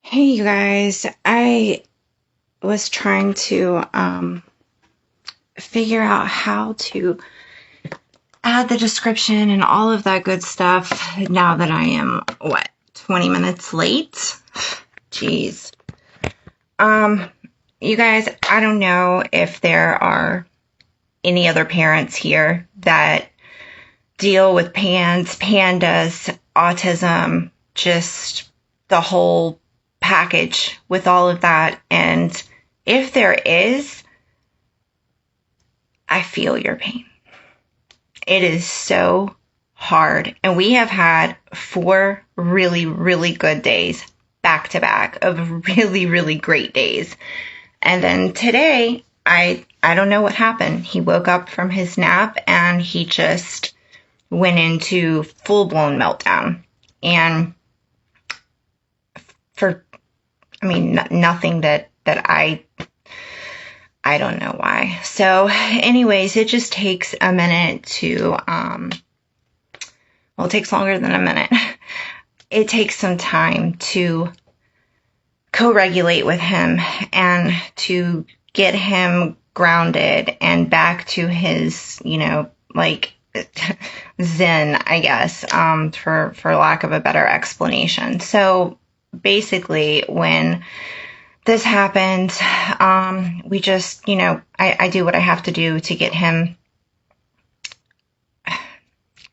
Hey, you guys. I was trying to figure out how to add the description and all of that good stuff now that I am, 20 minutes late? Jeez. Um, you guys, I don't know if there are any other parents here that deal with pandas, autism, just the whole package with all of that. And if there is, I feel your pain. It is so hard. And we have had 4 really, really good days back to back of really, really great days. And then today, I don't know what happened. He woke up from his nap and he just went into full-blown meltdown. And nothing that I don't know why. So anyways, it just takes a minute to, it takes longer than a minute. It takes some time to co-regulate with him and to get him grounded and back to his, zen, I guess, for lack of a better explanation. So basically, when this happened, we just, I do what I have to do to get him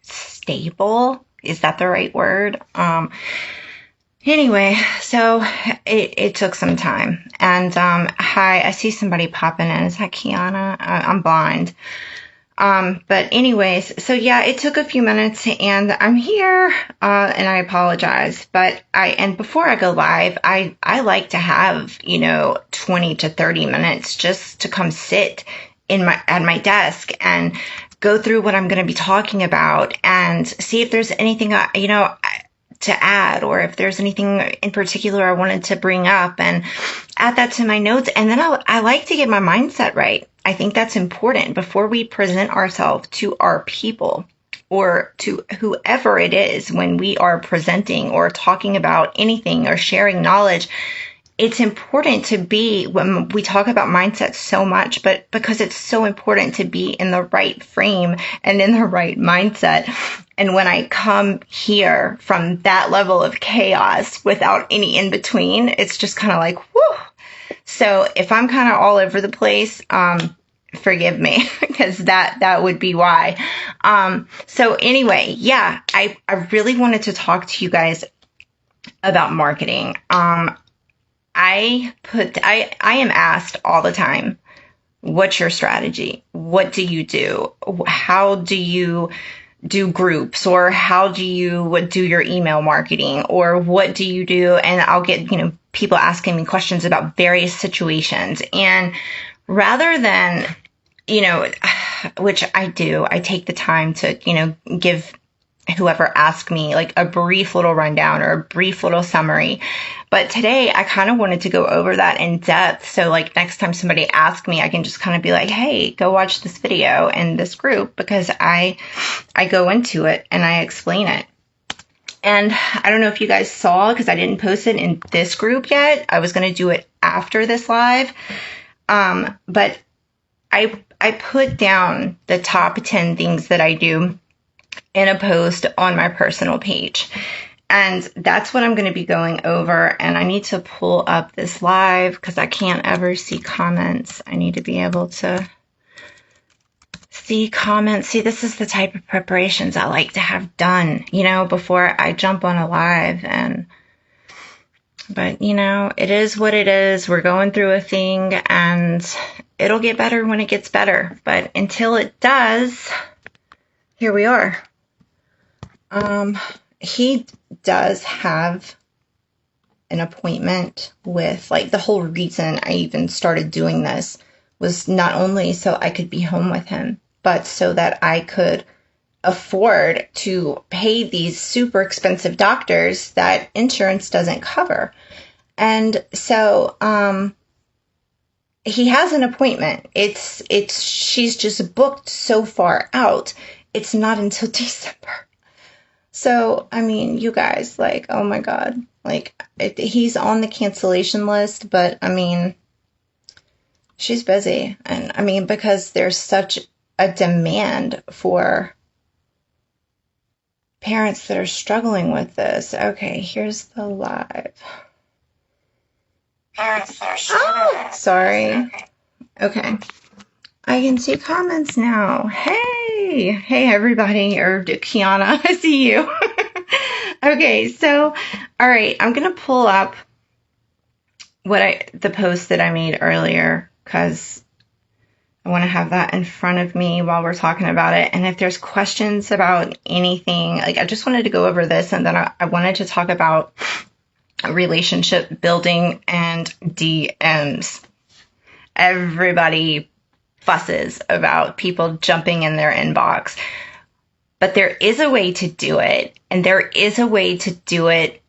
stable. Is that the right word? Anyway, so it took some time. And hi, I see somebody popping in. Is that Kiana? I'm blind. But anyways, so yeah, it took a few minutes and I'm here, and I apologize, but and before I go live, I like to have, 20 to 30 minutes just to come sit at my desk and go through what I'm going to be talking about and see if there's anything, to add, or if there's anything in particular I wanted to bring up and add that to my notes. And then I like to get my mindset right. I think that's important before we present ourselves to our people or to whoever it is when we are presenting or talking about anything or sharing knowledge. It's important to be, when we talk about mindset so much, but because it's so important to be in the right frame and in the right mindset. And when I come here from that level of chaos without any in between, it's just kind of like, whew. So if I'm kind of all over the place, forgive me, because that would be why. So anyway, yeah, I really wanted to talk to you guys about marketing. I am asked all the time, what's your strategy? What do you do? How do you do groups, or how do you do your email marketing, or what do you do? And I'll get, people asking me questions about various situations. And rather than, which I do, I take the time to, give whoever asks me like a brief little rundown or a brief little summary. But today I kind of wanted to go over that in depth. So like next time somebody asks me, I can just kind of be like, hey, go watch this video in this group, because I go into it and I explain it. And I don't know if you guys saw, because I didn't post it in this group yet. I was going to do it after this live. But I put down the top 10 things that I do in a post on my personal page. And that's what I'm going to be going over. And I need to pull up this live because I can't ever see comments. I need to be able to see comments. See, this is the type of preparations I like to have done, before I jump on a live. But it is what it is. We're going through a thing and it'll get better when it gets better. But until it does, here we are. He does have an appointment with, the whole reason I even started doing this was not only so I could be home with him, but so that I could afford to pay these super expensive doctors that insurance doesn't cover. And so, he has an appointment. She's just booked so far out. It's not until December. So, I mean, you guys, like, oh my God. Like, he's on the cancellation list, but I mean, she's busy. And I mean, because there's such a demand for parents that are struggling with this. Okay, here's the live. Parents that are struggling. Sorry. Okay. I can see comments now. Hey everybody, or Kiana, I see you. Okay, so, all right, I'm gonna pull up the post that I made earlier, because I want to have that in front of me while we're talking about it. And if there's questions about anything, like I just wanted to go over this, and then I wanted to talk about relationship building and DMs. Everybody fusses about people jumping in their inbox, but there is a way to do it, and there is a way to do it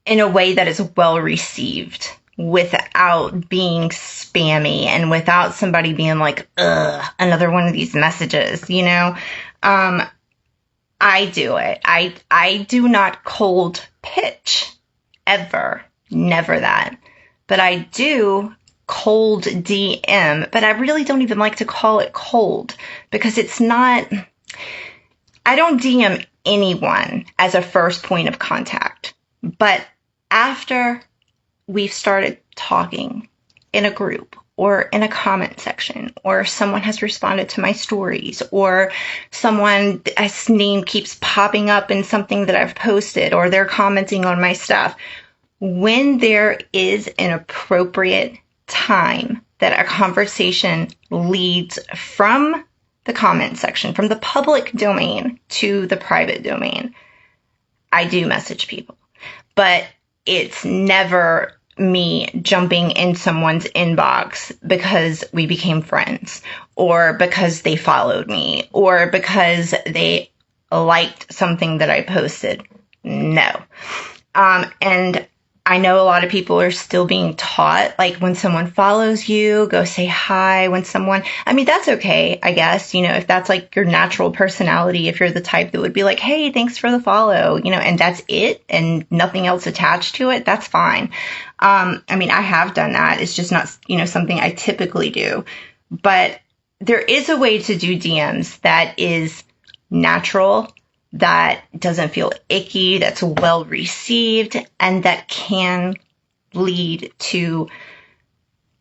in a way that is well received without being spammy and without somebody being like, ugh, another one of these messages, you know? I do it. I do not cold pitch ever. Never that. But I do cold DM, but I really don't even like to call it cold, because it's not, I don't DM anyone as a first point of contact. But after we've started talking in a group or in a comment section, or someone has responded to my stories, or someone's name keeps popping up in something that I've posted, or they're commenting on my stuff, when there is an appropriate time that a conversation leads from the comment section, from the public domain to the private domain, I do message people. But it's never me jumping in someone's inbox because we became friends, or because they followed me, or because they liked something that I posted. No. And I know a lot of people are still being taught, like, when someone follows you, go say hi. I mean, that's okay, I guess, you know, if that's like your natural personality, if you're the type that would be like, hey, thanks for the follow, you know, and that's it, and nothing else attached to it, that's fine. I mean, I have done that. It's just not, you know, something I typically do. But there is a way to do DMs that is natural, that doesn't feel icky, that's well received, and that can lead to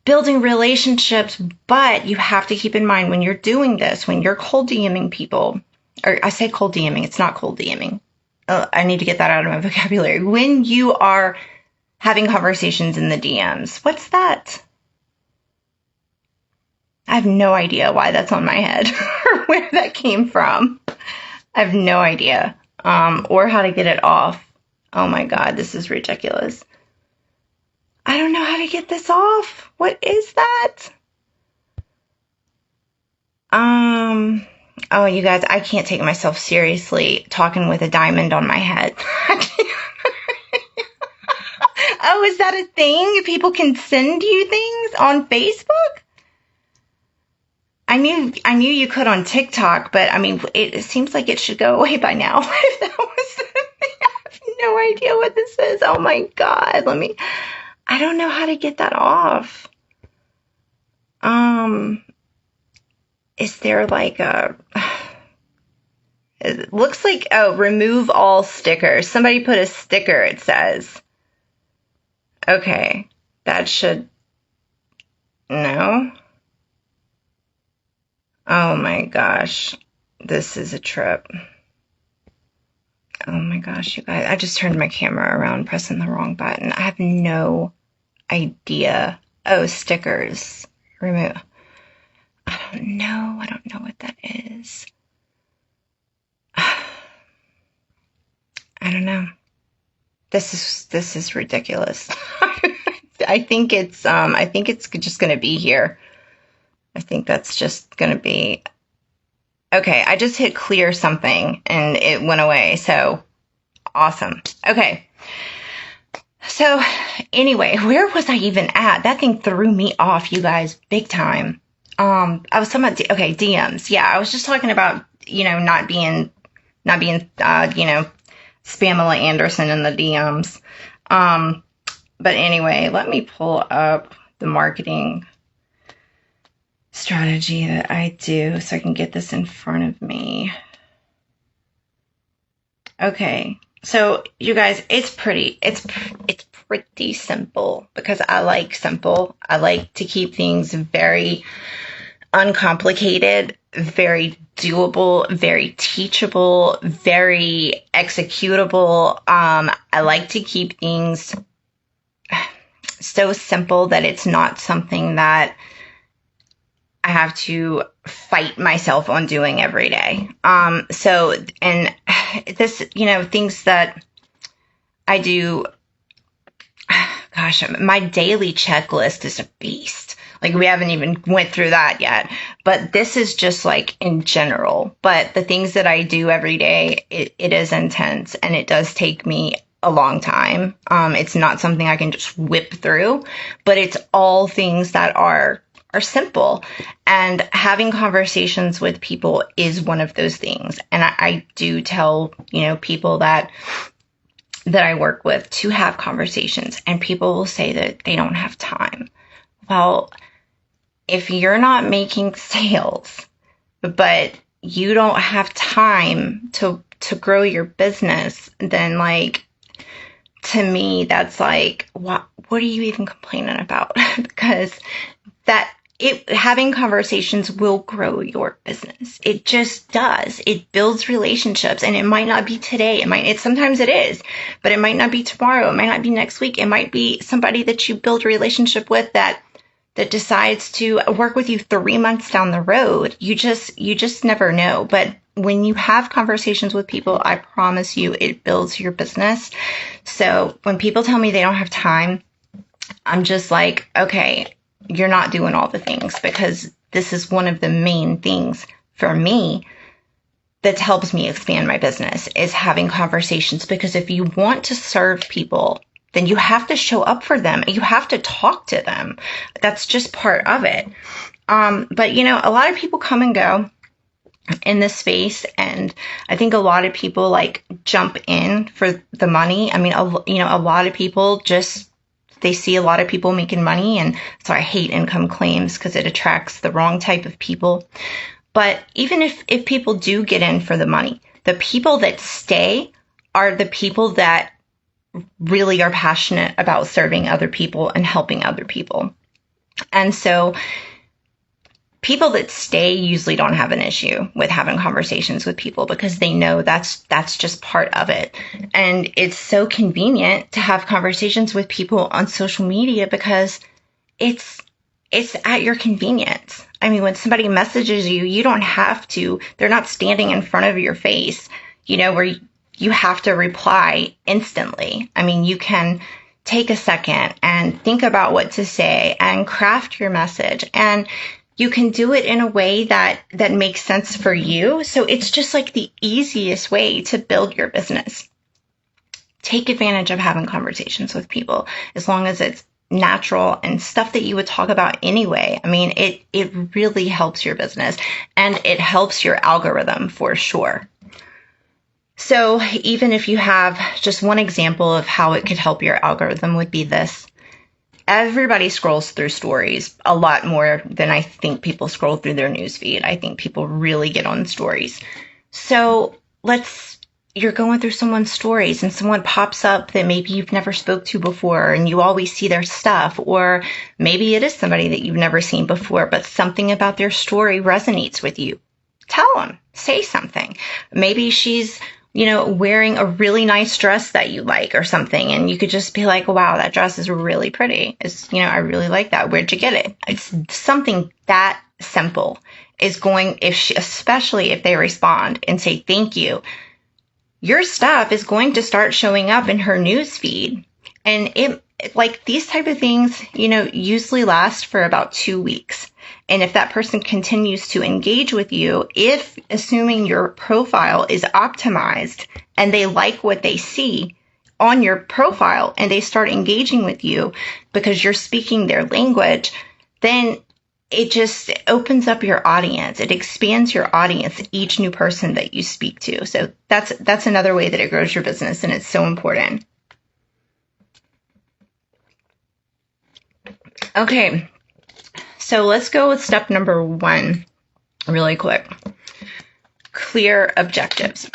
building relationships. But you have to keep in mind, when you're doing this, when you're cold DMing people, or I say cold DMing, it's not cold DMing. I need to get that out of my vocabulary. When you are having conversations in the DMs, what's that? I have no idea why that's on my head or where that came from. I have no idea, or how to get it off. Oh my God, this is ridiculous. I don't know how to get this off. What is that? Oh, you guys, I can't take myself seriously talking with a diamond on my head. Oh, is that a thing? People can send you things on Facebook? I knew you could on TikTok, but I mean, it seems like it should go away by now. If that was the thing, I have no idea what this is. Oh my God, I don't know how to get that off. Is there like it looks like, remove all stickers. Somebody put a sticker, it says. Okay, that should, no. Oh my gosh, this is a trip. Oh my gosh, you guys, I just turned my camera around pressing the wrong button. I have no idea. Oh, stickers. Remove. I don't know what that is. I don't know. This is ridiculous. I think it's just going to be here. I think that's just going to be, okay, I just hit clear something and it went away. So awesome. Okay. So anyway, where was I even at? That thing threw me off, you guys, big time. I was talking about, DMs. Yeah, I was just talking about, not being not being, Spamela Anderson in the DMs. But anyway, let me pull up the marketing strategy that I do so I can get this in front of me. Okay, so you guys, it's pretty simple because I like simple. I like to keep things very uncomplicated, very doable, very teachable, very executable. I like to keep things so simple that it's not something that I have to fight myself on doing every day. And this, things that I do, gosh, my daily checklist is a beast. Like, we haven't even went through that yet, but this is just like in general. But the things that I do every day, it is intense, and it does take me a long time. It's not something I can just whip through, but it's all things that are simple. And having conversations with people is one of those things. And I do tell, people that I work with to have conversations, and people will say that they don't have time. Well, if you're not making sales, but you don't have time to grow your business, then to me, that's what are you even complaining about? Because having conversations will grow your business. It just does. It builds relationships, and it might not be today. Sometimes it is, but it might not be tomorrow. It might not be next week. It might be somebody that you build a relationship with that decides to work with you 3 months down the road. You just never know. But when you have conversations with people, I promise you, it builds your business. So when people tell me they don't have time, I'm just like, okay, you're not doing all the things, because this is one of the main things for me that helps me expand my business, is having conversations. Because if you want to serve people, then you have to show up for them. You have to talk to them. That's just part of it. But a lot of people come and go in this space, and I think a lot of people jump in for the money. I mean, a lot of people they see a lot of people making money, and so I hate income claims because it attracts the wrong type of people. But even if people do get in for the money, the people that stay are the people that really are passionate about serving other people and helping other people. And so people that stay usually don't have an issue with having conversations with people, because they know that's just part of it. And it's so convenient to have conversations with people on social media because it's at your convenience. I mean, when somebody messages you, you don't have to, they're not standing in front of your face, where you have to reply instantly. I mean, you can take a second and think about what to say and craft your message, and you can do it in a way that makes sense for you. So it's just the easiest way to build your business. Take advantage of having conversations with people, as long as it's natural and stuff that you would talk about anyway. I mean, it really helps your business, and it helps your algorithm for sure. So even if you have just one example of how it could help your algorithm would be this. Everybody scrolls through stories a lot more than I think people scroll through their newsfeed. I think people really get on stories. So you're going through someone's stories and someone pops up that maybe you've never spoke to before and you always see their stuff, or maybe it is somebody that you've never seen before, but something about their story resonates with you. Tell them, say something. Maybe she's wearing a really nice dress that you like or something, and you could just be like, wow, that dress is really pretty. I really like that. Where'd you get it? It's something that simple is especially if they respond and say thank you, your stuff is going to start showing up in her news feed. And these type of things, usually last for about 2 weeks. And if that person continues to engage with you, assuming your profile is optimized and they like what they see on your profile and they start engaging with you because you're speaking their language, then it just opens up your audience. It expands your audience, each new person that you speak to. So that's another way that it grows your business, and it's so important. Okay, so let's go with step number 1 really quick. Clear objectives.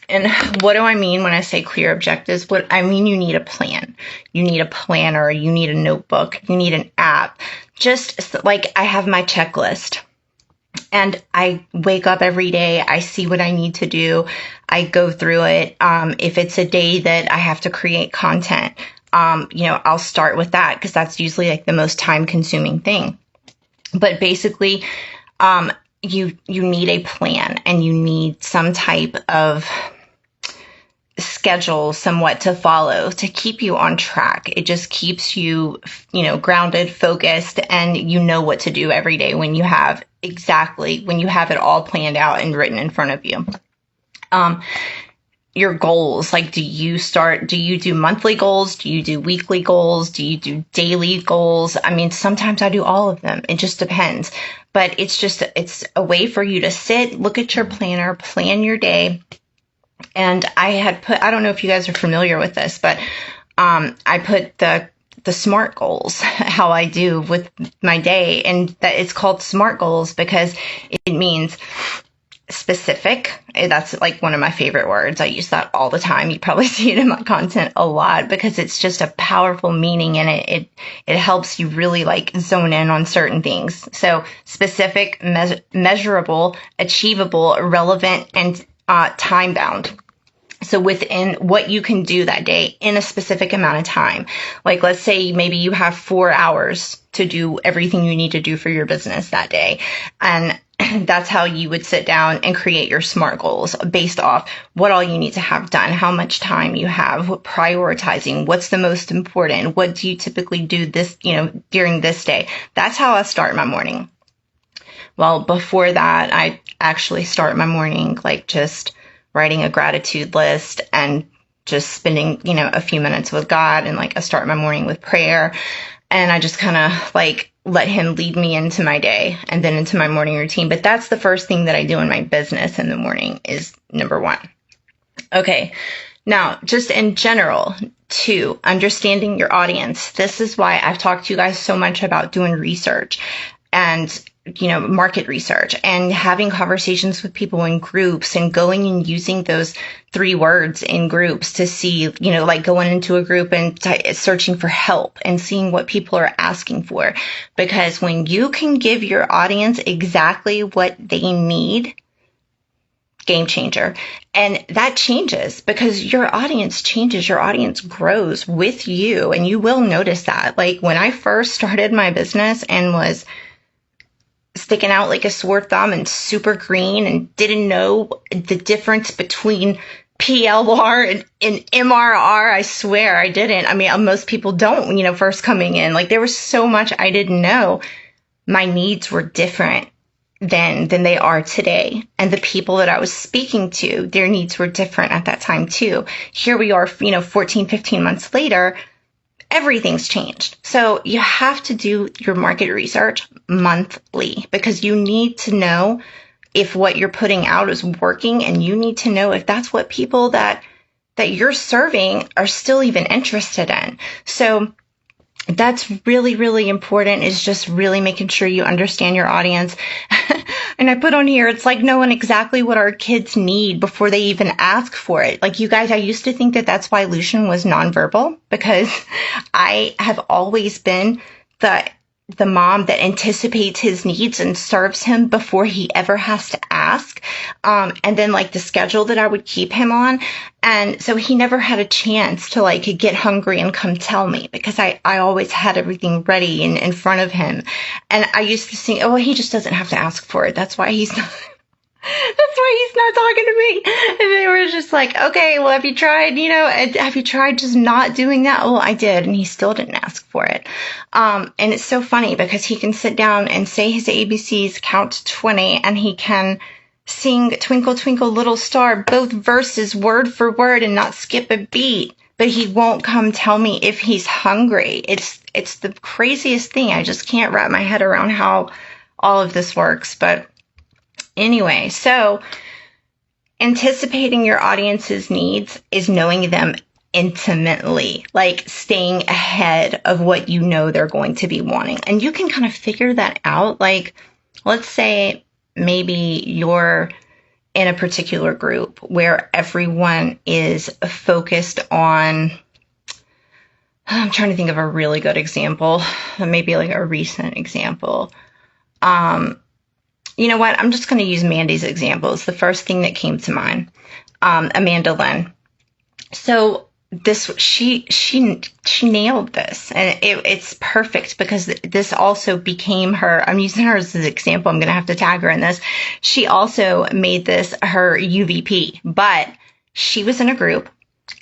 And what do I mean when I say clear objectives? What I mean, you need a plan. You need a planner. You need a notebook. You need an app. Just like I have my checklist. And I wake up every day. I see what I need to do. I go through it. If it's a day that I have to create content, I'll start with that because that's usually like the most time consuming thing. But basically, you need a plan, and you need some type of schedule somewhat to follow to keep you on track. It just keeps you, grounded, focused, and you know what to do every day when you have it all planned out and written in front of you. Your goals, like do you do monthly goals? Do you do weekly goals? Do you do daily goals? I mean, sometimes I do all of them. It just depends. But it's a way for you to sit, look at your planner, plan your day. And I don't know if you guys are familiar with this, but I put the SMART goals, how I do with my day, and that it's called SMART goals because it means specific. That's like one of my favorite words. I use that all the time. You probably see it in my content a lot because it's just a powerful meaning, and it helps you really like zone in on certain things. So specific, measurable, achievable, relevant, and time bound. So within what you can do that day in a specific amount of time. Like let's say maybe you have 4 hours to do everything you need to do for your business that day. And that's how you would sit down and create your SMART goals based off what all you need to have done, how much time you have, prioritizing, what's the most important, what do you typically do this, during this day. That's how I start my morning. Well, before that, I actually start my morning like just writing a gratitude list and just spending, a few minutes with God, and like I start my morning with prayer, and I just kind of like let him lead me into my day and then into my morning routine. But that's the first thing that I do in my business in the morning is number 1. Okay. Now, just in general, 2, understanding your audience. This is why I've talked to you guys so much about doing research and market research and having conversations with people in groups and going and using those 3 words in groups to see, like going into a group and searching for help and seeing what people are asking for. Because when you can give your audience exactly what they need, game changer. And that changes because your audience changes, your audience grows with you, and you will notice that. Like when I first started my business and was sticking out like a sore thumb and super green and didn't know the difference between PLR and MRR. I swear I didn't. I mean, most people don't, first coming in. Like there was so much I didn't know. My needs were different then than they are today. And the people that I was speaking to, their needs were different at that time too. Here we are, 14, 15 months later, everything's changed. So you have to do your market research monthly because you need to know if what you're putting out is working, and you need to know if that's what people that you're serving are still even interested in. So that's really, really important, is just really making sure you understand your audience. And I put on here, it's like knowing exactly what our kids need before they even ask for it. Like you guys, I used to think that that's why Lucian was nonverbal, because I have always been the mom that anticipates his needs and serves him before he ever has to ask. And then like the schedule that I would keep him on. And so he never had a chance to like get hungry and come tell me, because I always had everything ready in front of him. And I used to think, oh, he just doesn't have to ask for it. That's why he's not. That's why he's not talking to me. And they were just like, okay, well, have you tried just not doing that? Well, I did. And he still didn't ask for it. And it's so funny because he can sit down and say his ABCs, count to 20, and he can sing Twinkle, Twinkle, Little Star, both verses word for word and not skip a beat. but he won't come tell me if he's hungry. It's the craziest thing. I just can't wrap my head around how all of this works. But anyway, so anticipating your audience's needs is knowing them intimately, like staying ahead of what you know they're going to be wanting. And you can kind of figure that out. Like, let's say maybe you're in a particular group where everyone is focused on, I'm trying to think of a really good example, maybe like a recent example. You know what? I'm just going to use Mandy's example. It's the first thing that came to mind. Amanda Lynn. So she nailed this, and it's perfect because this also became her. I'm using her as an example. I'm going to have to tag her in this. She also made this her UVP, but she was in a group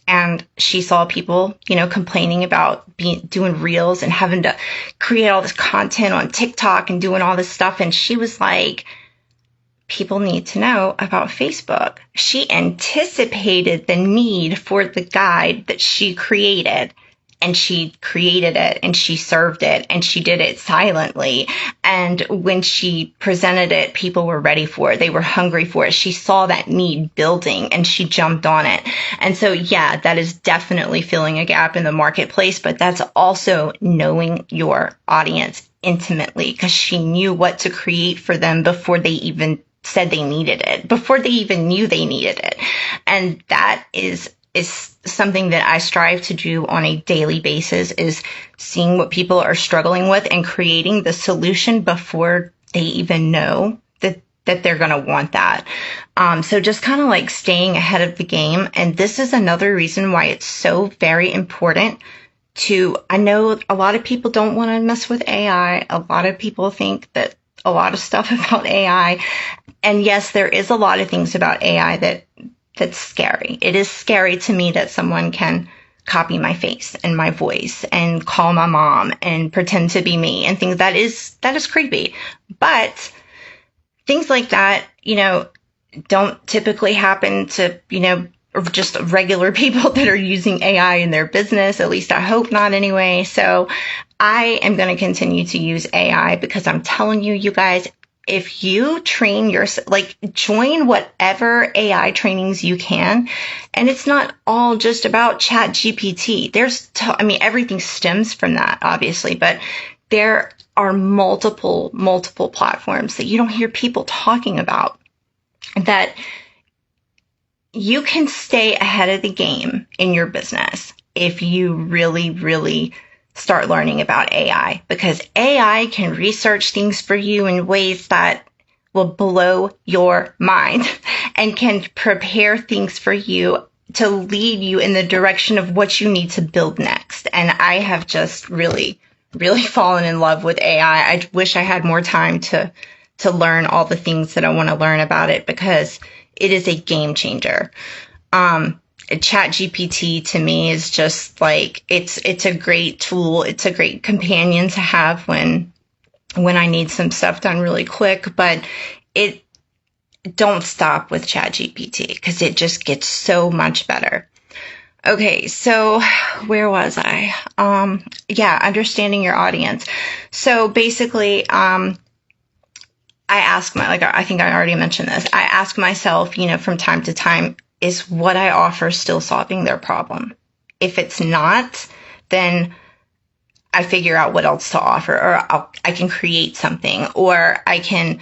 and she saw people, complaining about doing reels and having to create all this content on TikTok and doing all this stuff. And she was like, people need to know about Facebook. She anticipated the need for the guide that she created, and she created it and she served it and she did it silently. And when she presented it, people were ready for it. They were hungry for it. She saw that need building and she jumped on it. And so, yeah, that is definitely filling a gap in the marketplace, but that's also knowing your audience intimately, because she knew what to create for them before they even said they needed it, before they even knew they needed it. And that is something that I strive to do on a daily basis, is seeing what people are struggling with and creating the solution before they even know that they're going to want that. So just kind of like staying ahead of the game. And this is another reason why it's so very important I know a lot of people don't want to mess with AI. A lot of people think that a lot of stuff about AI. And yes, there is a lot of things about AI that's scary. It is scary to me that someone can copy my face and my voice and call my mom and pretend to be me and things. That is creepy. But things like that, don't typically happen to, just regular people that are using AI in their business. At least I hope not anyway. So I am going to continue to use AI because I'm telling you, you guys, if you train join whatever AI trainings you can. And it's not all just about Chat GPT. Everything stems from that, obviously, but there are multiple platforms that you don't hear people talking about that you can stay ahead of the game in your business if you really, really start learning about AI, because AI can research things for you in ways that will blow your mind and can prepare things for you to lead you in the direction of what you need to build next. And I have just really, really fallen in love with AI. I wish I had more time to learn all the things that I want to learn about it, because it is a game changer. Chat GPT to me is just like, it's a great tool. It's a great companion to have when I need some stuff done really quick, but don't stop with Chat GPT, because it just gets so much better. Okay, so where was I? Understanding your audience. So basically, I think I already mentioned this. I ask myself, from time to time, is what I offer still solving their problem? If it's not, then I figure out what else to offer, or I can create something, or I can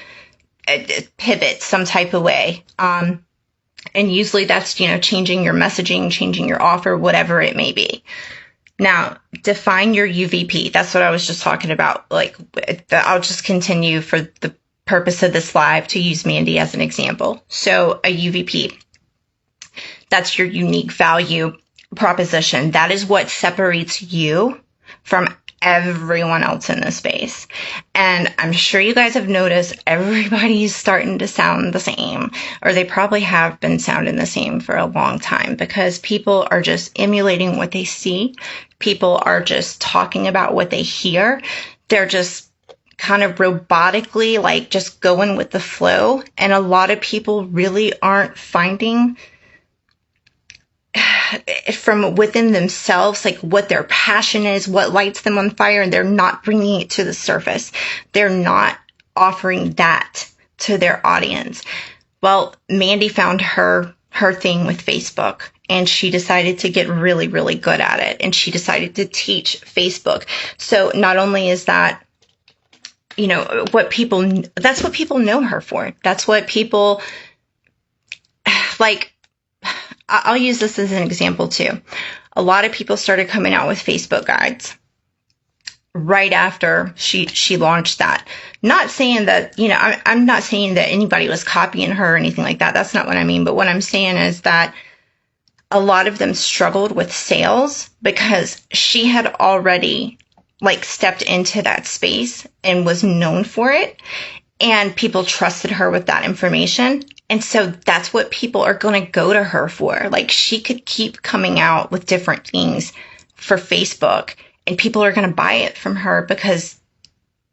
pivot some type of way. And usually that's, changing your messaging, changing your offer, whatever it may be. Now, define your UVP. That's what I was just talking about. I'll just continue for the purpose of this live to use Mandy as an example. So a UVP, that's your unique value proposition. That is what separates you from everyone else in this space. And I'm sure you guys have noticed everybody's starting to sound the same, or they probably have been sounding the same for a long time, because people are just emulating what they see. People are just talking about what they hear. They're just kind of robotically, just going with the flow. And a lot of people really aren't finding from within themselves, like what their passion is, what lights them on fire, and they're not bringing it to the surface. They're not offering that to their audience. Well, Mandy found her thing with Facebook, and she decided to get really, really good at it, and she decided to teach Facebook. So not only is that, that's what people know her for. That's what people like. I'll use this as an example too. A lot of people started coming out with Facebook guides right after she launched that. Not saying that, I'm not saying that anybody was copying her or anything like that. That's not what I mean. But what I'm saying is that a lot of them struggled with sales because she had already stepped into that space and was known for it. And people trusted her with that information. And so that's what people are going to go to her for. She could keep coming out with different things for Facebook, and people are going to buy it from her because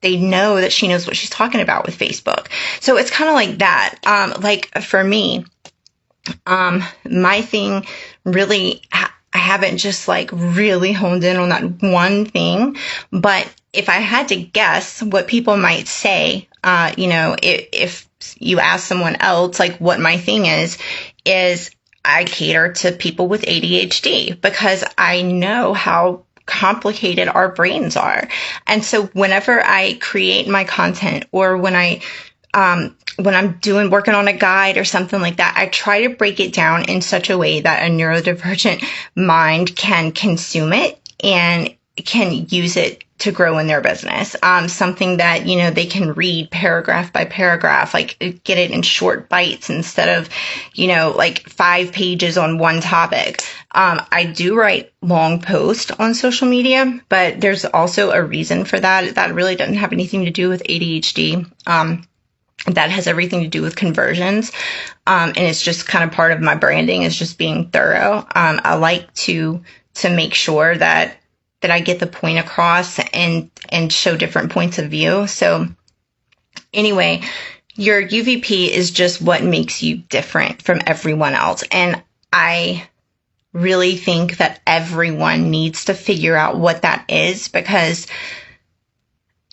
they know that she knows what she's talking about with Facebook. So it's kind of like that. For me, my thing really, I haven't just really honed in on that one thing. But if I had to guess what people might say, if you ask someone else, what my thing is I cater to people with ADHD because I know how complicated our brains are. And so whenever I create my content, or when I'm working on a guide or something like that, I try to break it down in such a way that a neurodivergent mind can consume it and can use it to grow in their business. Something that, they can read paragraph by paragraph, get it in short bites instead of, 5 pages on one topic. I do write long posts on social media, but there's also a reason for that. That really doesn't have anything to do with ADHD. That has everything to do with conversions. And it's just kind of part of my branding is just being thorough. I like to make sure that I get the point across and show different points of view. So anyway, your UVP is just what makes you different from everyone else. And I really think that everyone needs to figure out what that is, because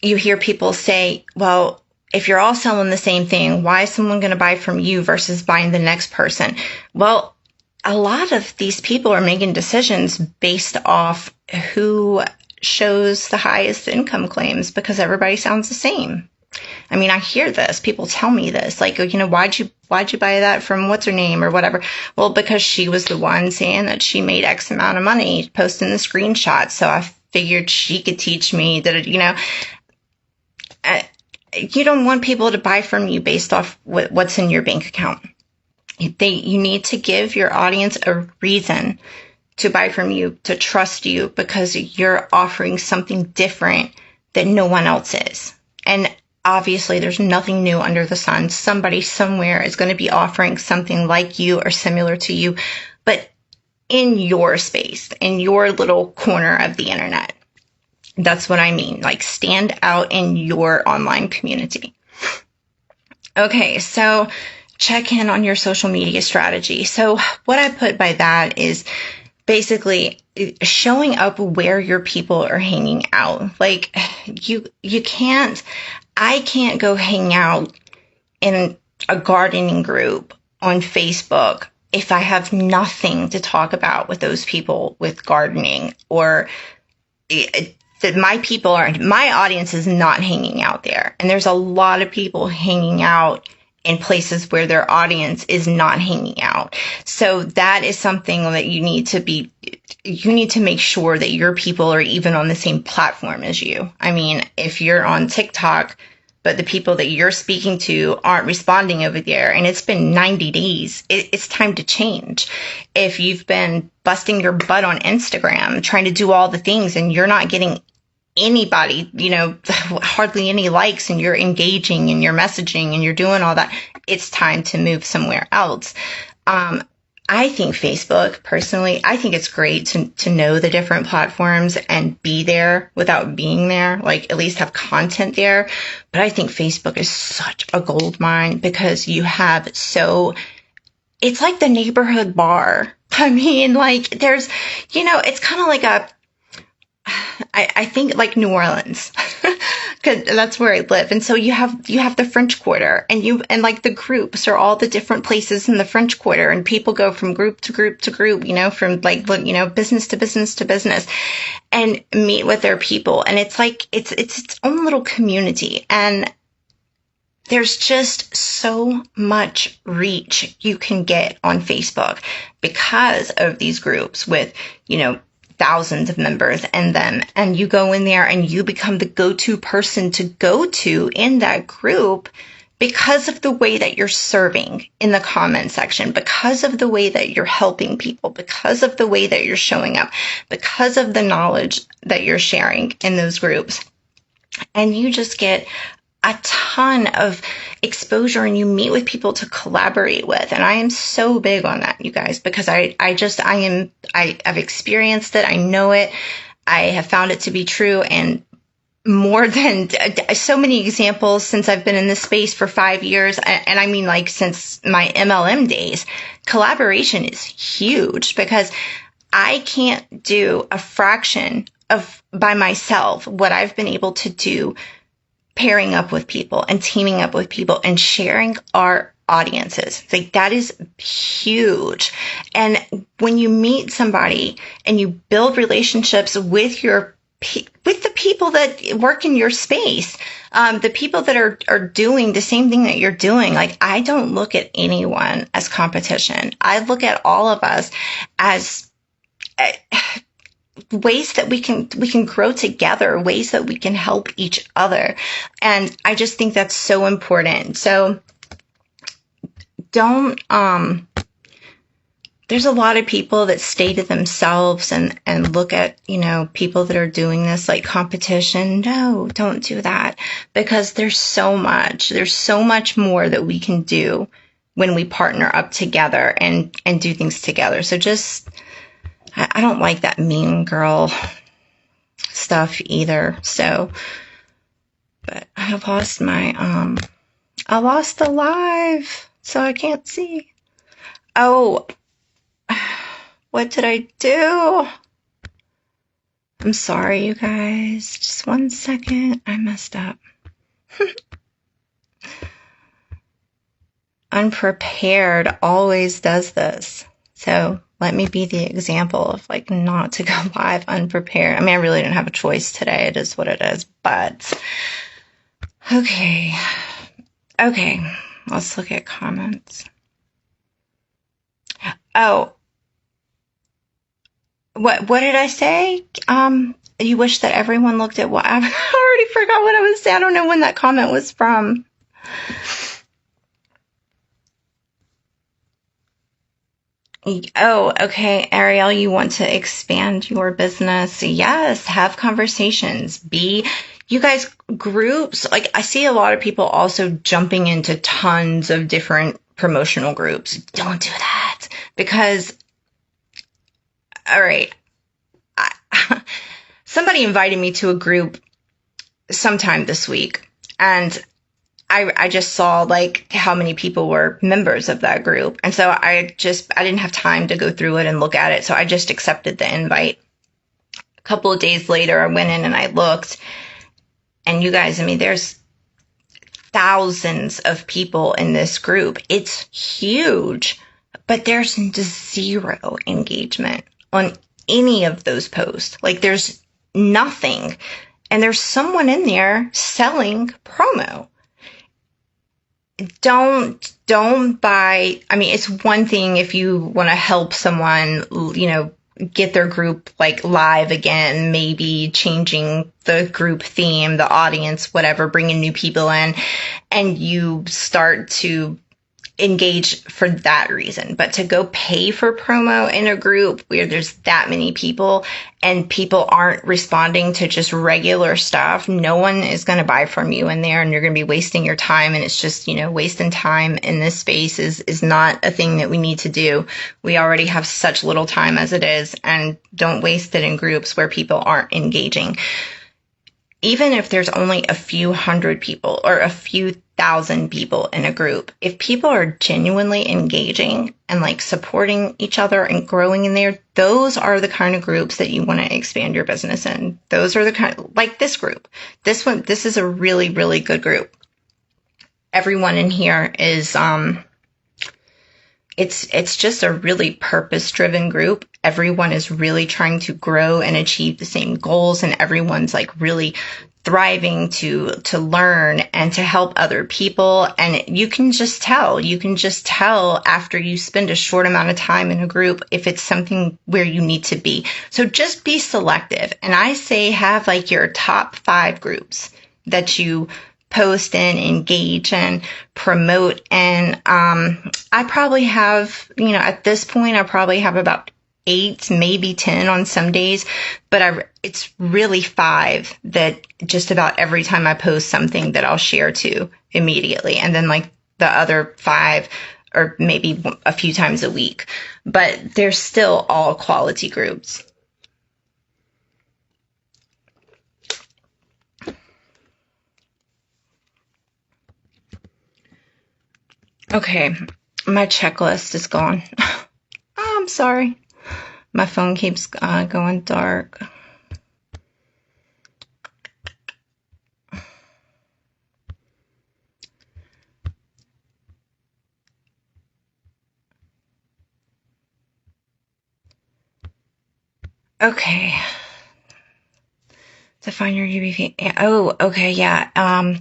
you hear people say, well, if you're all selling the same thing, why is someone going to buy from you versus buying the next person? Well, a lot of these people are making decisions based off who shows the highest income claims because everybody sounds the same. I mean, I hear this. People tell me this, why'd you buy that from what's her name or whatever? Well, because she was the one saying that she made X amount of money posting the screenshot. So I figured she could teach me that, you don't want people to buy from you based off what's in your bank account. You need to give your audience a reason to buy from you, to trust you, because you're offering something different that no one else is. And obviously there's nothing new under the sun. Somebody somewhere is going to be offering something like you or similar to you, but in your space, in your little corner of the internet. That's what I mean. Stand out in your online community. Okay, so check in on your social media strategy. So what I put by that is basically showing up where your people are hanging out. I can't go hang out in a gardening group on Facebook if I have nothing to talk about with those people with gardening, or that my audience is not hanging out there. And there's a lot of people hanging out in places where their audience is not hanging out. So that is something that you need to make sure that your people are even on the same platform as you. I mean, if you're on TikTok, but the people that you're speaking to aren't responding over there, and it's been 90 days, it's time to change. If you've been busting your butt on Instagram, trying to do all the things, and you're not getting anybody, hardly any likes, and you're engaging and you're messaging and you're doing all that, it's time to move somewhere else. I think Facebook, personally, I think it's great to know the different platforms and be there without being there, at least have content there. But I think Facebook is such a gold mine because you have it's like the neighborhood bar. I mean, like, there's, it's kind of like I think like New Orleans, because that's where I live. And so you have the French Quarter, and like the groups are all the different places in the French Quarter, and people go from group to group to group, from like, business to business to business, and meet with their people. And it's like, it's its own little community. And there's just so much reach you can get on Facebook because of these groups with, thousands of members in them. And you go in there and you become the go-to person to go to in that group because of the way that you're serving in the comment section, because of the way that you're helping people, because of the way that you're showing up, because of the knowledge that you're sharing in those groups. And you just get a ton of exposure, and you meet with people to collaborate with. And I am so big on that, you guys, because I've experienced it. I know it. I have found it to be true. And more than so many examples since I've been in this space for 5 years. And I mean, like, since my MLM days, collaboration is huge, because I can't do a fraction of by myself what I've been able to do pairing up with people and teaming up with people and sharing our audiences. Like, that is huge. And when you meet somebody and you build relationships with the people that work in your space, the people that are doing the same thing that you're doing, like, I don't look at anyone as competition. I look at all of us as ways that we can grow together, ways that we can help each other. And I just think that's so important. So don't, there's a lot of people that stay to themselves and look at, people that are doing this like competition. No, don't do that, because there's so much more that we can do when we partner up together and do things together. So I don't like that mean girl stuff either. So, but I lost I lost the live, so I can't see. Oh, what did I do? I'm sorry, you guys. Just 1 second. I messed up. Unprepared always does this. So let me be the example of, like, not to go live unprepared. I mean, I really didn't have a choice today. It is what it is. But okay. Let's look at comments. Oh, what did I say? You wish that everyone looked at what? I already forgot what I was saying. I don't know when that comment was from. Oh, okay. Ariel, you want to expand your business? Yes, have conversations. You guys, groups, like, I see a lot of people also jumping into tons of different promotional groups. Don't do that, because, all right, somebody invited me to a group sometime this week, and I just saw, like, how many people were members of that group. And so I didn't have time to go through it and look at it. So I just accepted the invite. A couple of days later, I went in and I looked, and you guys, I mean, there's thousands of people in this group. It's huge, but there's zero engagement on any of those posts. Like, there's nothing. And there's someone in there selling promo. Don't buy. I mean, it's one thing if you want to help someone, get their group, like, live again, maybe changing the group theme, the audience, whatever, bringing new people in, and you start to engage for that reason. But to go pay for promo in a group where there's that many people and people aren't responding to just regular stuff, no one is going to buy from you in there, and you're going to be wasting your time. And it's just, wasting time in this space is not a thing that we need to do. We already have such little time as it is, and don't waste it in groups where people aren't engaging. even if there's only a few hundred people or a few thousand people in a group, if people are genuinely engaging and like supporting each other and growing in there, those are the kind of groups that you want to expand your business in. Those are the kind, like this group. This is a really, really good group. Everyone in here is, it's just a really purpose-driven group. Everyone is really trying to grow and achieve the same goals, and everyone's like really thriving to learn and to help other people. And you can just tell after you spend a short amount of time in a group if it's something where you need to be. So just be selective. And I say have like your top 5 groups that you post in, engage in, promote. And I probably have, at this point, I probably have about 8, maybe 10 on some days, but it's really 5 that just about every time I post something that I'll share to immediately. And then like the other 5 or maybe a few times a week, but they're still all quality groups. Okay, my checklist is gone. Oh, I'm sorry. My phone keeps going dark. Okay. Define your UBP. Oh, okay, yeah.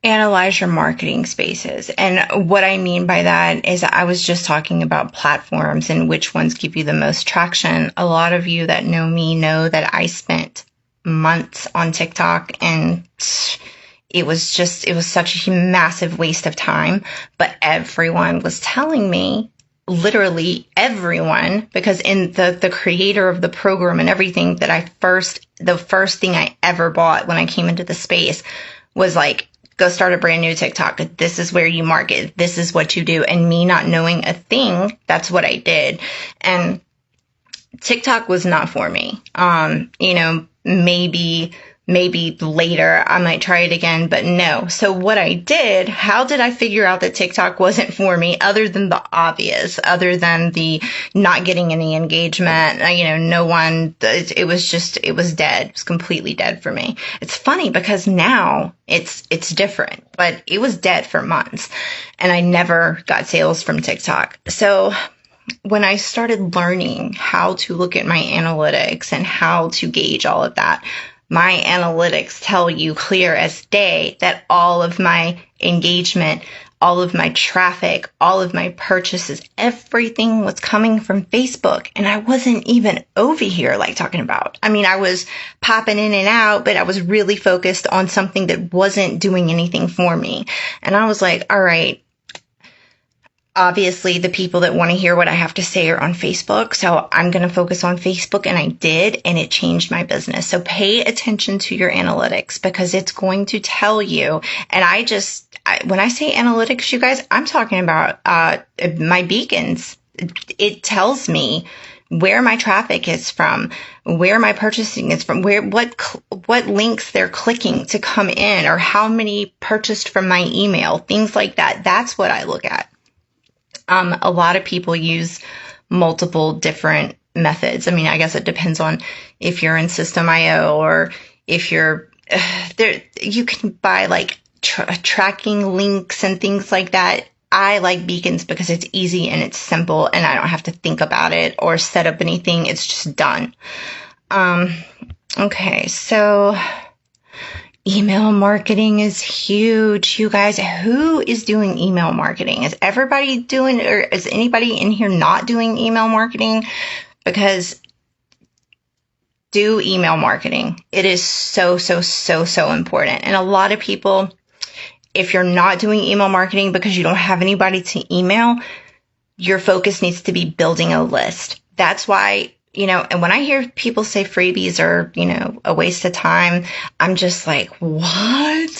Analyze your marketing spaces. And what I mean by that is I was just talking about platforms and which ones give you the most traction. A lot of you that know me know that I spent months on TikTok, and it was such a massive waste of time. But everyone was telling me, literally everyone, because in the creator of the program and everything that the first thing I ever bought when I came into the space was like, go start a brand new TikTok. This is where you market. This is what you do. And me not knowing a thing, that's what I did. And TikTok was not for me. Maybe later I might try it again, but no. So what I did, how did I figure out that TikTok wasn't for me other than the obvious, other than the not getting any engagement? No one, it was dead. It was completely dead for me. It's funny because now it's different, but it was dead for months and I never got sales from TikTok. So when I started learning how to look at my analytics and how to gauge all of that, my analytics tell you clear as day that all of my engagement, all of my traffic, all of my purchases, everything was coming from Facebook. And I wasn't even over here like talking about. I mean, I was popping in and out, but I was really focused on something that wasn't doing anything for me. And I was like, all right, obviously the people that want to hear what I have to say are on Facebook. So I'm going to focus on Facebook, and I did, and it changed my business. So pay attention to your analytics because it's going to tell you. And when I say analytics, you guys, I'm talking about my beacons. It tells me where my traffic is from, where my purchasing is from, what links they're clicking to come in, or how many purchased from my email, things like that. That's what I look at. A lot of people use multiple different methods. I mean, I guess it depends on if you're in System.io or if you're there. You can buy like tracking links and things like that. I like beacons because it's easy and it's simple, and I don't have to think about it or set up anything. It's just done. Okay, so email marketing is huge, you guys. Who is doing email marketing? Is everybody doing, or is anybody in here not doing email marketing? Because do email marketing. It is so important. And a lot of people, if you're not doing email marketing because you don't have anybody to email, your focus needs to be building a list. That's why And when I hear people say freebies are, a waste of time, I'm just like, what?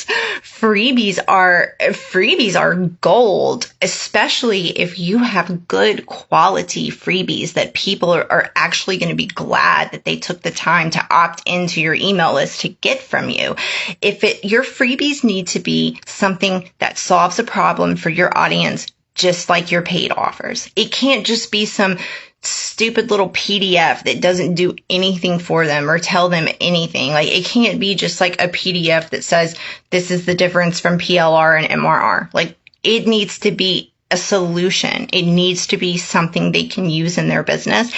Freebies are gold, especially if you have good quality freebies that people are actually going to be glad that they took the time to opt into your email list to get from you. Your freebies need to be something that solves a problem for your audience, just like your paid offers. It can't just be some stupid little PDF that doesn't do anything for them or tell them anything. Like, it can't be just like a PDF that says this is the difference from PLR and MRR. Like, it needs to be a solution. It needs to be something they can use in their business.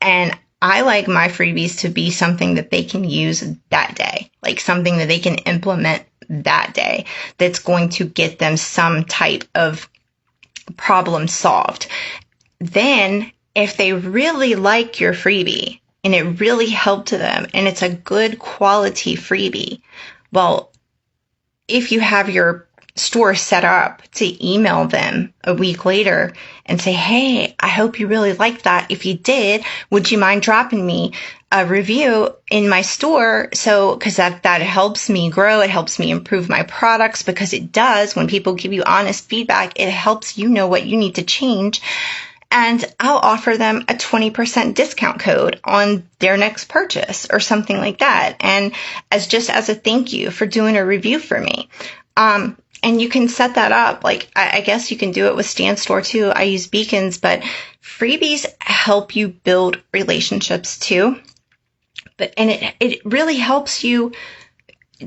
And I like my freebies to be something that they can use that day, like something that they can implement that day that's going to get them some type of problem solved. Then, if they really like your freebie and it really helped them and it's a good quality freebie, well, if you have your store set up to email them a week later and say, hey, I hope you really liked that. If you did, would you mind dropping me a review in my store? So, because that helps me grow. It helps me improve my products, because it does. When people give you honest feedback, it helps you know what you need to change. And I'll offer them a 20% discount code on their next purchase or something like that. And as a thank you for doing a review for me. And you can set that up. Like, I guess you can do it with Stan Store too. I use beacons, but freebies help you build relationships too. And it really helps you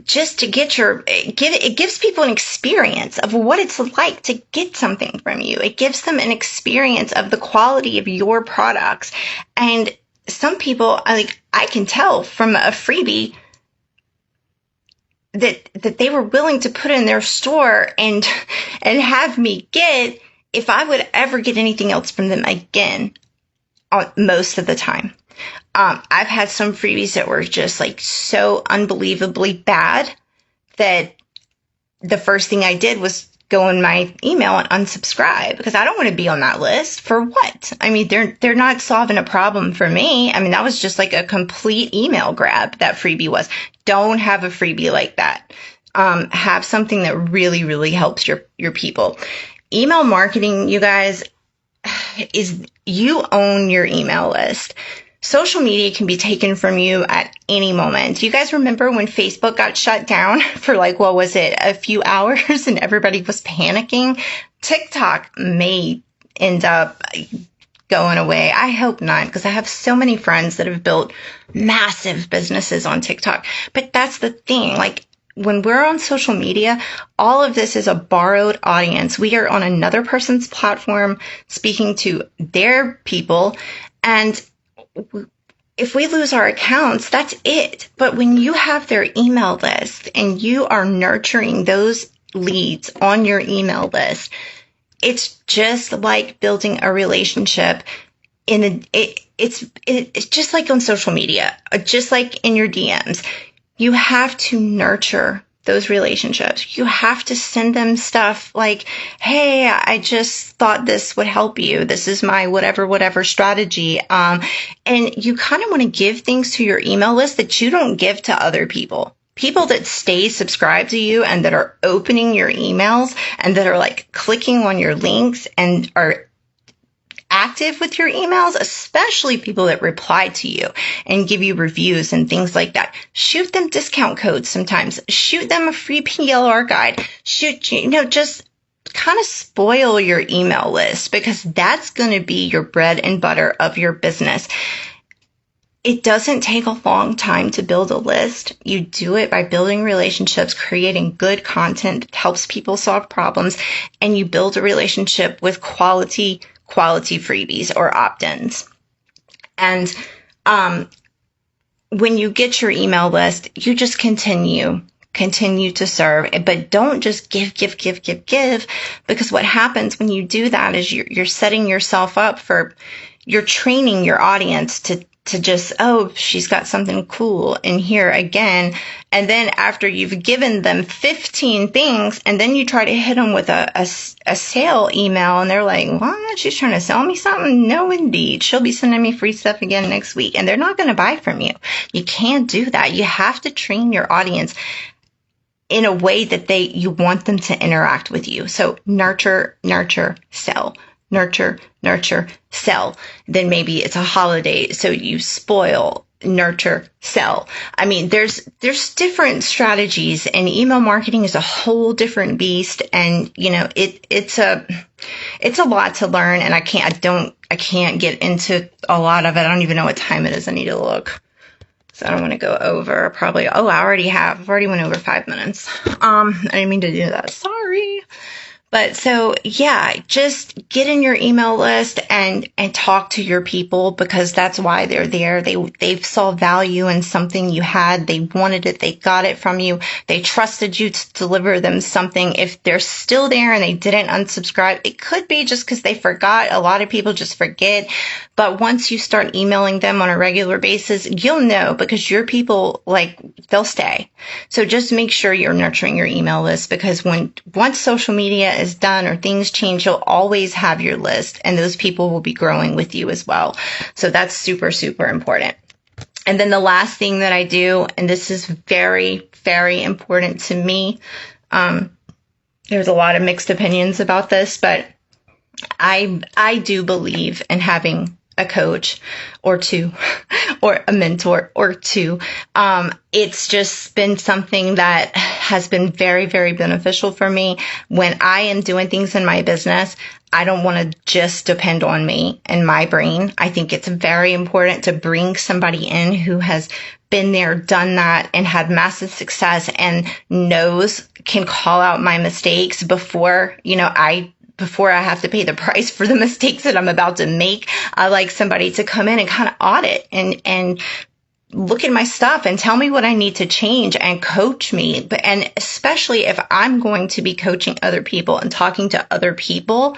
just to it gives people an experience of what it's like to get something from you. It gives them an experience of the quality of your products. And some people, I can tell from a freebie that they were willing to put in their store and have me get if I would ever get anything else from them again, most of the time. I've had some freebies that were just like so unbelievably bad that the first thing I did was go in my email and unsubscribe, because I don't want to be on that list. For what? I mean, they're not solving a problem for me. I mean, that was just like a complete email grab, that freebie was. Don't have a freebie like that. Have something that really, really helps your people. Email marketing, you guys, is you own your email list. Social media can be taken from you at any moment. You guys remember when Facebook got shut down for a few hours and everybody was panicking? TikTok may end up going away. I hope not, because I have so many friends that have built massive businesses on TikTok. But that's the thing. Like, when we're on social media, all of this is a borrowed audience. We are on another person's platform speaking to their people, and if we lose our accounts, that's it. But when you have their email list and you are nurturing those leads on your email list, it's just like building a relationship. It's just like on social media, just like in your DMs. You have to nurture those relationships. You have to send them stuff like, hey, I just thought this would help you. This is my whatever strategy. And you kind of want to give things to your email list that you don't give to other people. People that stay subscribed to you and that are opening your emails and that are like clicking on your links and are active with your emails, especially people that reply to you and give you reviews and things like that. Shoot them discount codes sometimes. Shoot them a free PLR guide. Just kind of spoil your email list, because that's going to be your bread and butter of your business. It doesn't take a long time to build a list. You do it by building relationships, creating good content that helps people solve problems, and you build a relationship with quality freebies or opt-ins. And when you get your email list, you just continue to serve, but don't just give, because what happens when you do that is you're setting yourself up you're training your audience to just, oh, she's got something cool in here again. And then after you've given them 15 things, and then you try to hit them with a sale email, and they're like, what? She's trying to sell me something? No, indeed. She'll be sending me free stuff again next week. And they're not going to buy from you. You can't do that. You have to train your audience in a way that you want them to interact with you. So nurture, nurture, sell. Nurture, nurture, sell. Then maybe it's a holiday, so you spoil, nurture, sell. I mean, there's different strategies, and email marketing is a whole different beast. And it's a lot to learn, and I can't get into a lot of it. I don't even know what time it is. I need to look. So I don't want to go over probably. Oh, I've already went over 5 minutes. I didn't mean to do that. Sorry. But so, yeah, just get in your email list and talk to your people, because that's why they're there. They saw value in something you had. They wanted it. They got it from you. They trusted you to deliver them something. If they're still there and they didn't unsubscribe, it could be just because they forgot. A lot of people just forget. But once you start emailing them on a regular basis, you'll know, because your people, they'll stay. So just make sure you're nurturing your email list, because once social media is done or things change, you'll always have your list, and those people will be growing with you as well. So that's super, super important. And then the last thing that I do, and this is very, very important to me, there's a lot of mixed opinions about this, but I do believe in having a coach or two, or a mentor or two. It's just been something that has been very, very beneficial for me. When I am doing things in my business, I don't want to just depend on me and my brain. I think it's very important to bring somebody in who has been there, done that, and had massive success, and can call out my mistakes before I have to pay the price for the mistakes that I'm about to make. I like somebody to come in and kind of audit and look at my stuff and tell me what I need to change and coach me. And especially if I'm going to be coaching other people and talking to other people,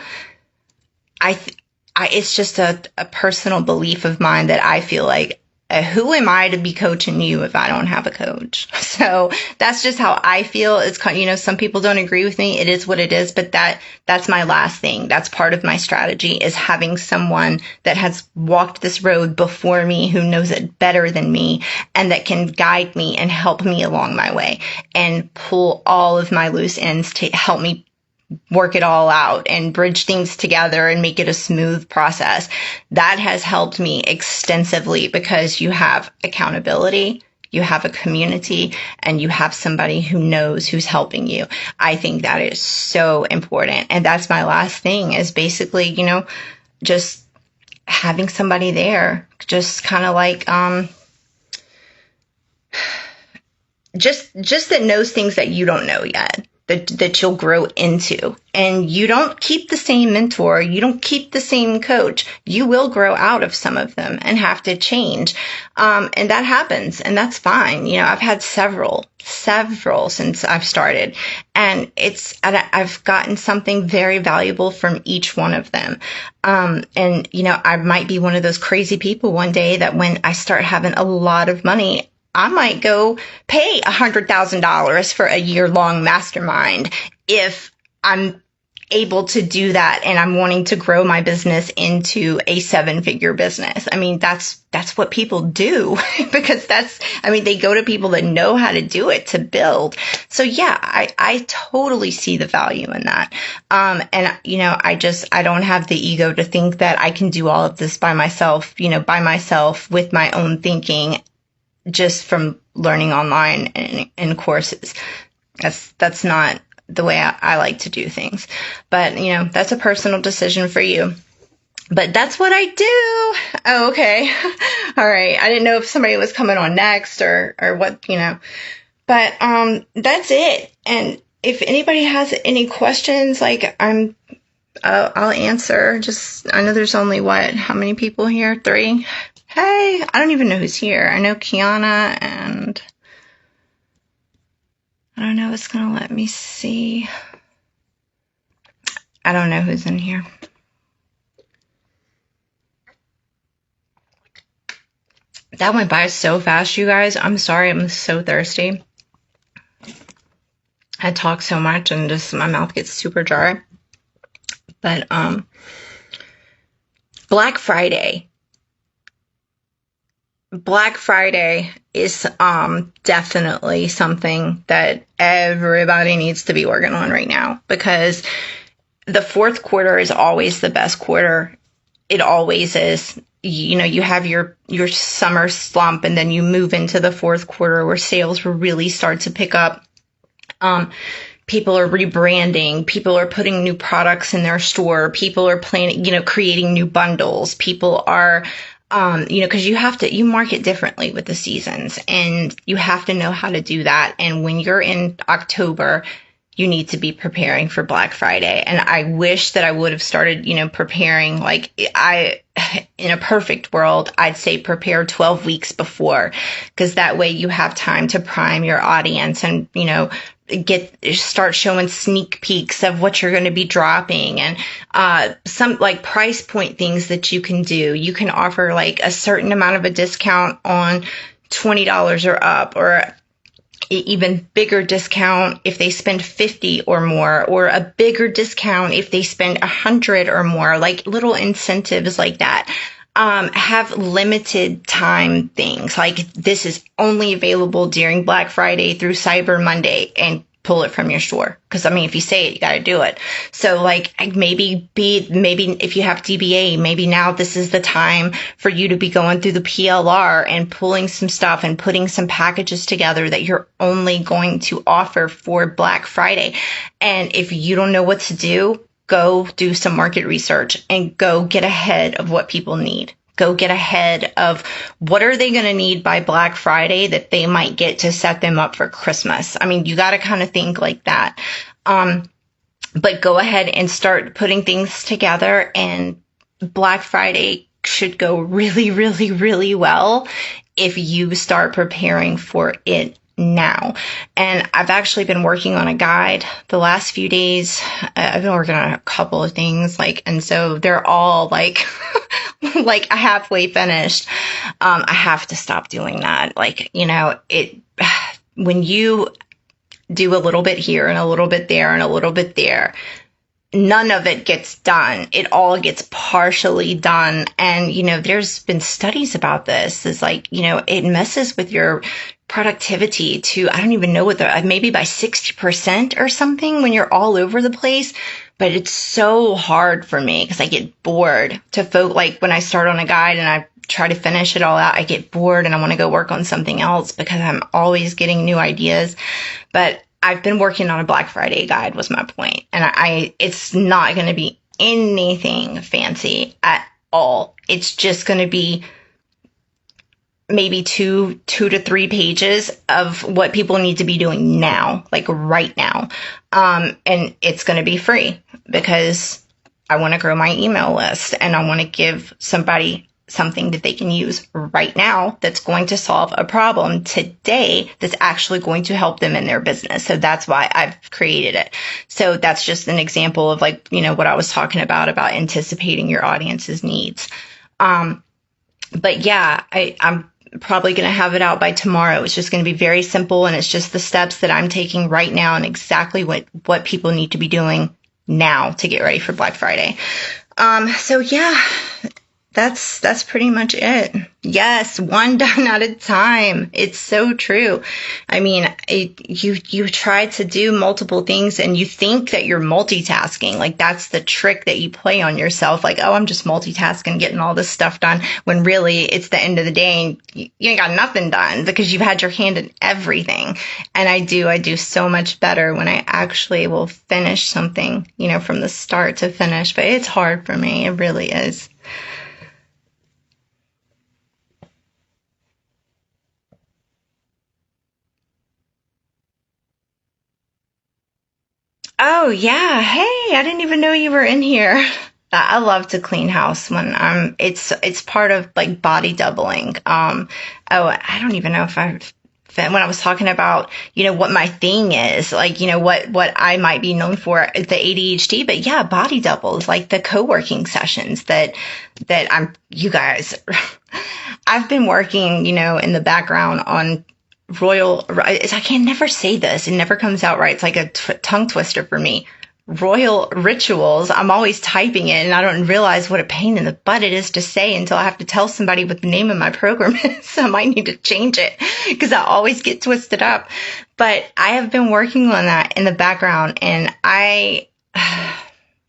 it's just a personal belief of mine that I feel like, who am I to be coaching you if I don't have a coach? So that's just how I feel. It's, some people don't agree with me. It is what it is, but that's my last thing. That's part of my strategy, is having someone that has walked this road before me, who knows it better than me, and that can guide me and help me along my way and pull all of my loose ends to help me work it all out and bridge things together and make it a smooth process. That has helped me extensively, because you have accountability, you have a community, and you have somebody who knows who's helping you. I think that is so important. And that's my last thing, is basically, just having somebody there, just kind of like, just that knows things that you don't know yet. That you'll grow into. And you don't keep the same mentor, you don't keep the same coach. You will grow out of some of them and have to change. And that happens, and that's fine. I've had several since I've started, and I've gotten something very valuable from each one of them. And I might be one of those crazy people one day that when I start having a lot of money, I might go pay $100,000 for a year-long mastermind if I'm able to do that and I'm wanting to grow my business into a 7-figure business. I mean, that's what people do because they go to people that know how to do it to build. So yeah, I totally see the value in that. And I don't have the ego to think that I can do all of this by myself with my own thinking, just from learning online and in courses. That's not the way I like to do things. But, that's a personal decision for you. But that's what I do. Oh, okay. All right. I didn't know if somebody was coming on next or what, But that's it. And if anybody has any questions, I'll answer. I know there's only how many people here? 3? Hey, I don't even know who's here. I know Kiana, and I don't know. It's going to let me see. I don't know who's in here. That went by so fast, you guys. I'm sorry. I'm so thirsty. I talk so much and just my mouth gets super dry. But Black Friday. Black Friday is definitely something that everybody needs to be working on right now, because the fourth quarter is always the best quarter. It always is. You know, you have your summer slump, and then you move into the fourth quarter where sales will really start to pick up. People are rebranding. People are putting new products in their store. People are planning, creating new bundles. People are, because you market differently with the seasons, and you have to know how to do that. And when you're in October, you need to be preparing for Black Friday. And I wish that I would have started, preparing. In a perfect world, I'd say prepare 12 weeks before, because that way you have time to prime your audience and, start showing sneak peeks of what you're going to be dropping, and some price point things that you can do. You can offer a certain amount of a discount on $20 or up, or even bigger discount if they spend 50 or more, or a bigger discount if they spend 100 or more, little incentives like that. Have limited time things, like this is only available during Black Friday through Cyber Monday, and pull it from your store. Because if you say it, you got to do it. So maybe if you have DBA, maybe now this is the time for you to be going through the PLR and pulling some stuff and putting some packages together that you're only going to offer for Black Friday. And if you don't know what to do, go do some market research and go get ahead of what people need. Go get ahead of what are they going to need by Black Friday that they might get to set them up for Christmas. You got to kind of think like that. But go ahead and start putting things together, and Black Friday should go really, really, really well if you start preparing for it now. And I've actually been working on a guide the last few days. I've been working on a couple of things, and so they're all halfway finished. I have to stop doing that. When you do a little bit here and a little bit there and a little bit there, none of it gets done. It all gets partially done. And, there's been studies about this. It's it messes with your productivity to, I don't even know what maybe by 60% or something when you're all over the place. But it's so hard for me because I get bored to when I start on a guide and I try to finish it all out, I get bored and I want to go work on something else because I'm always getting new ideas. But I've been working on a Black Friday guide was my point. And it's not going to be anything fancy at all. It's just going to be maybe two to 3 pages of what people need to be doing now, right now. And it's going to be free because I want to grow my email list and I want to give somebody something that they can use right now that's going to solve a problem today that's actually going to help them in their business. So that's why I've created it. So that's just an example of what I was talking about anticipating your audience's needs. But yeah, I'm probably going to have it out by tomorrow. It's just going to be very simple, and it's just the steps that I'm taking right now and exactly what people need to be doing now to get ready for Black Friday. So yeah, that's pretty much it. Yes, one done at a time. It's so true. You try to do multiple things and you think that you're multitasking. That's the trick that you play on yourself. Oh, I'm just multitasking, getting all this stuff done, when really it's the end of the day and you ain't got nothing done because you've had your hand in everything. And I do so much better when I actually will finish something, from the start to finish. But it's hard for me. It really is. Oh yeah. Hey, I didn't even know you were in here. I love to clean house when it's part of body doubling. I don't even know if when I was talking about, what my thing is, what I might be known for, the ADHD, but yeah, body doubles, the co-working sessions that you guys I've been working, in the background on I can never say this. It never comes out right. It's like a tongue twister for me. Royal rituals. I'm always typing it and I don't realize what a pain in the butt it is to say until I have to tell somebody what the name of my program is. So I might need to change it because I always get twisted up. But I have been working on that in the background and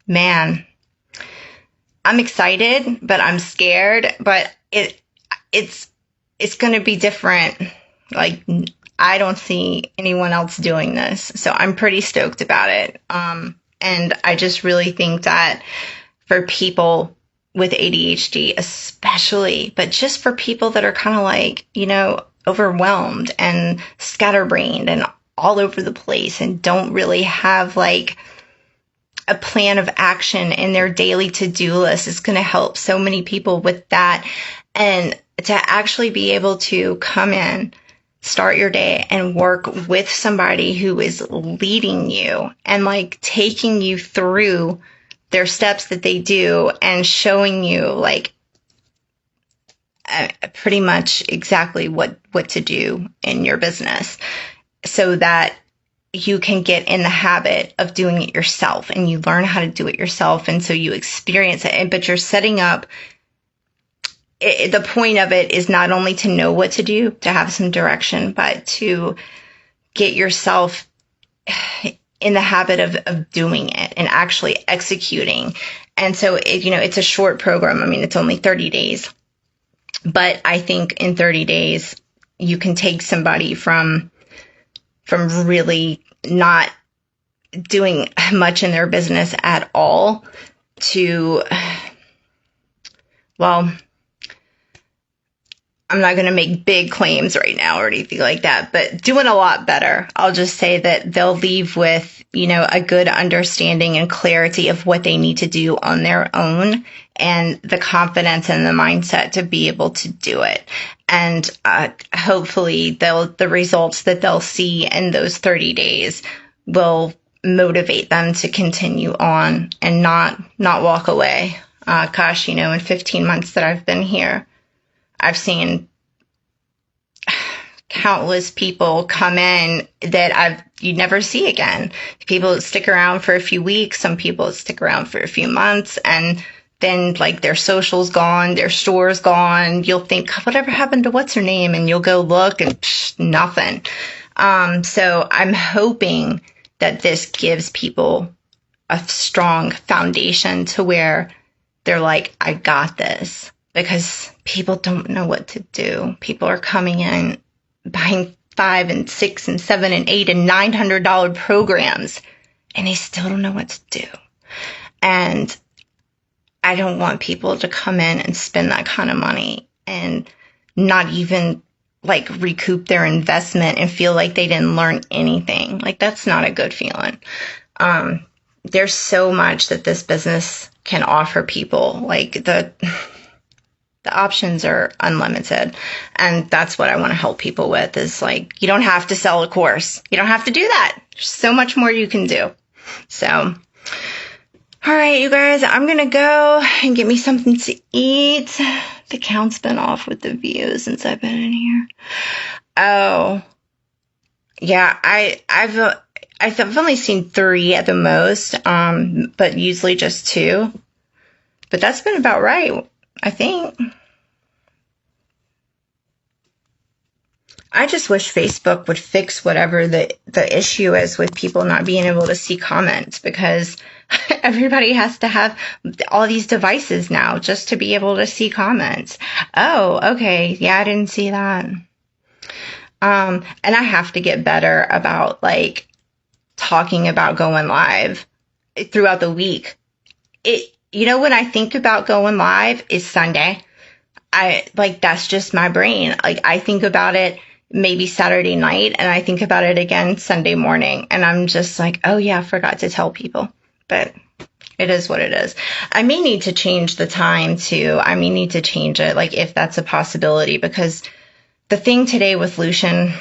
man, I'm excited, but I'm scared, but it's going to be different. Like, I don't see anyone else doing this. So I'm pretty stoked about it. And I just really think that for people with ADHD, especially, but just for people that are kind of like, overwhelmed and scatterbrained and all over the place and don't really have like a plan of action in their daily to-do list, is going to help so many people with that. And to actually be able to come in, start your day and work with somebody who is leading you and like taking you through their steps that they do and showing you like pretty much exactly what to do in your business so that you can get in the habit of doing it yourself and you learn how to do it yourself. And so you experience it, but you're setting up. The point of it is not only to know what to do, to have some direction, but to get yourself in the habit of doing it and actually executing. And so, it's a short program. I mean, it's only 30 days, but I think in 30 days, you can take somebody from really not doing much in their business at all to, well, I'm not going to make big claims right now or anything like that, but doing a lot better. I'll just say that they'll leave with, a good understanding and clarity of what they need to do on their own and the confidence and the mindset to be able to do it. And hopefully the results that they'll see in those 30 days will motivate them to continue on and not walk away. In 15 months that I've been here, I've seen countless people come in that you'd never see again. People that stick around for a few weeks, some people that stick around for a few months, and then like their social's gone, their store's gone. You'll think, whatever happened to what's her name? And you'll go look and nothing. So I'm hoping that this gives people a strong foundation to where they're like, I got this. Because people don't know what to do. People are coming in buying $5 and $6 and $7 and $8 and $900 programs, and they still don't know what to do. And I don't want people to come in and spend that kind of money and not even like recoup their investment and feel like they didn't learn anything. Like, that's not a good feeling. There's so much that this business can offer people. Like the options are unlimited. And that's what I want to help people with, is like, you don't have to sell a course. You don't have to do that. There's so much more you can do. So, all right, you guys, I'm going to go and get me something to eat. The count's been off with the views since I've been in here. Oh, yeah, I've only seen 3 at the most, but usually just 2. But that's been about right, I think. I just wish Facebook would fix whatever the issue is with people not being able to see comments, because everybody has to have all these devices now just to be able to see comments. Oh, okay. Yeah, I didn't see that. And I have to get better about like talking about going live throughout the week. When I think about going live, it's Sunday. That's just my brain. Like, I think about it maybe Saturday night and I think about it again Sunday morning. And I'm just like, oh yeah, I forgot to tell people, but it is what it is. I may need to change the time too. I may need to change it, like, if that's a possibility, because the thing today with Lucian,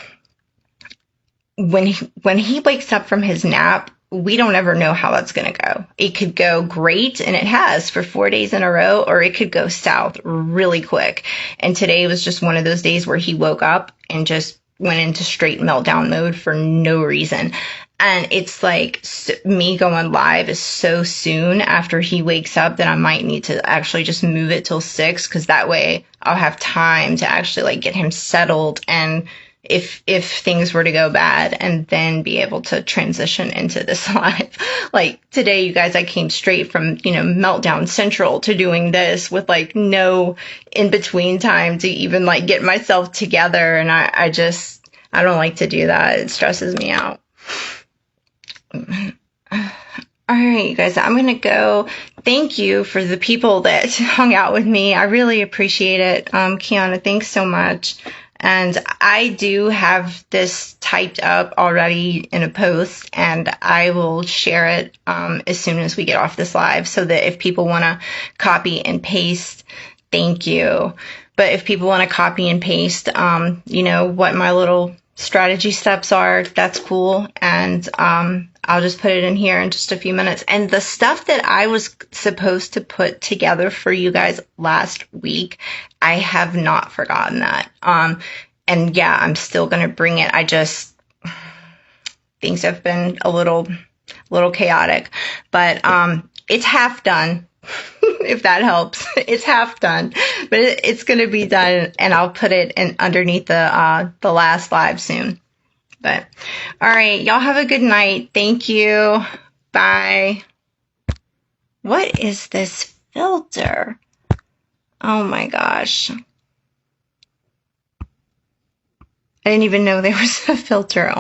when he wakes up from his nap, we don't ever know how that's going to go. It could go great, and it has for 4 days in a row, or it could go south really quick. And today was just one of those days where he woke up and just went into straight meltdown mode for no reason. And it's like me going live is so soon after he wakes up that I might need to actually just move it till 6, because that way I'll have time to actually like get him settled, and if things were to go bad, and then be able to transition into this live. Like today, you guys, I came straight from, meltdown central to doing this with like no in between time to even like get myself together. And I don't like to do that. It stresses me out. All right, you guys, I'm going to go. Thank you for the people that hung out with me. I really appreciate it. Kiana, thanks so much. And I do have this typed up already in a post, and I will share it as soon as we get off this live, so that if people want to copy and paste, thank you. But if people want to copy and paste, what my little strategy steps are, that's cool. And I'll just put it in here in just a few minutes. And the stuff that I was supposed to put together for you guys last week, I have not forgotten that. And yeah, I'm still going to bring it. Things have been a little chaotic, but it's half done. If that helps. It's half done, but it's going to be done, and I'll put it in underneath the last live soon. But all right, y'all have a good night. Thank you. Bye. What is this filter? Oh my gosh. I didn't even know there was a filter on.